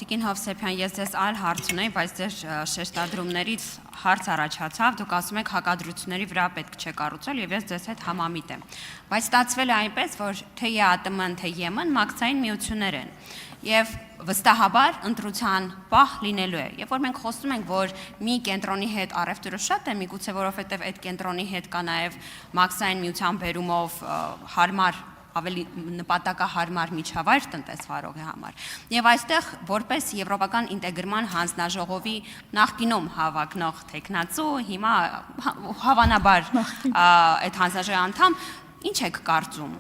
Տիկին Հովսեփյան, ես ձեզ այլ հարց ունեի, բայց ձեր շեշտադրումներից հարց առաջացավ, դուք ասում եք հակադրությունների վրա պետք չէ կառուցել եւ ես ձեզ հետ համամիտ եմ։ Բայց ստացվել է այնպես, որ թե ԵԱՏՄ-ն, թե ԵՄ-ն մակցային միություններ են։ Եվ վստահաբար ընտրության պահ լինելու է։ Երբ որ մենք խոսում ենք, որ մի կենտրոնի հետ առևտուրը շատ է, միգուցե որովհետև այդ կենտրոնի հետ կա նաև մակսային միության բերումով հարմար ավելի նպատակահարմար միջավայր տնտեսվարողի համար։ Եվ այստեղ որպես Եվրոպական ինտեգրման հանձնաժողովի նախկինում հավակնող տեխնացու, հիմա հավանաբար այդ հանձնաժողովի անդամ, ինչ եք կարծում,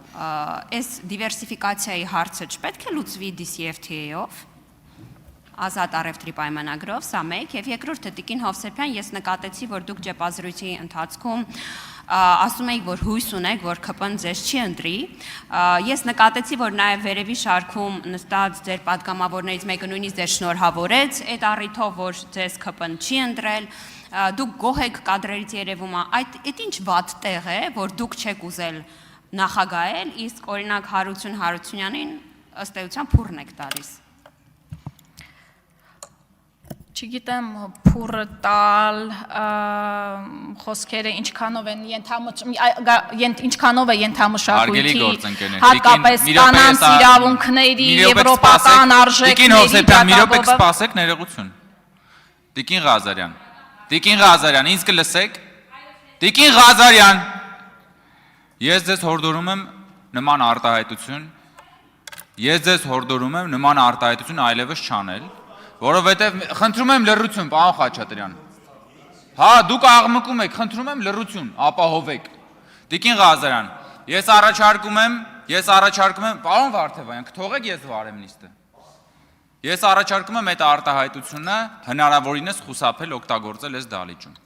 այս դիվերսիֆիկացիայի հարցը չպետք է լուծվի DCFTA-ով, ազատ առևտրի պայմանագրով, սա մեկ, եւ երկրորդը Տիկին Հովսեփյան, ես նկատեցի, որ դուք ջեպազրույցի ընթացքում ասում եք, որ հույս ունեք, որ ԿՊ-ն ձեզ չի ընտրի, ես նկատեցի, որ նաև վերևի շարքում նստած ձեր պատգամավորներից մեկը նույնիսկ ձեզ շնորհավորեց այդ առիթով, որ ձեզ ԿՊ-ն չի ընտրել, դուք գոհ եք կադրերից երևում է, այդ ինչ վատ տեղ է, որ դուք չեք ուզել նախագահել, իսկ օրինակ Հարություն Հարությունյանին ըստ էության փուրն եք տալիս։ Չգիտեմ փուրը տալ խոսքերը ինչքանով են ինչքանով է ենթամշակույթի հատկապես կանանց իրավունքների եվրոպական արժեքների մի րոպե կսպասեք ներողություն Տիկին Ղազարյան ինձ կլսեք Տիկին Ղազարյան ես ձեզ հորդորում եմ նման արտահայտություն այլևս չանել որովհետև խնդրում եմ լռություն, պարոն Խաչատրյան։ Հա, դուք աղմկում եք, խնդրում եմ լռություն, ապահովեք։ Տիկին Ղազարյան, ես առաջարկում եմ, պարոն Վարդևանյան, կթողեք ես վարեմ նիստը։ Ես առաջարկում եմ այդ արտահայտությունը հնարավորինս խուսափել օգտագործել այս դահլիճում։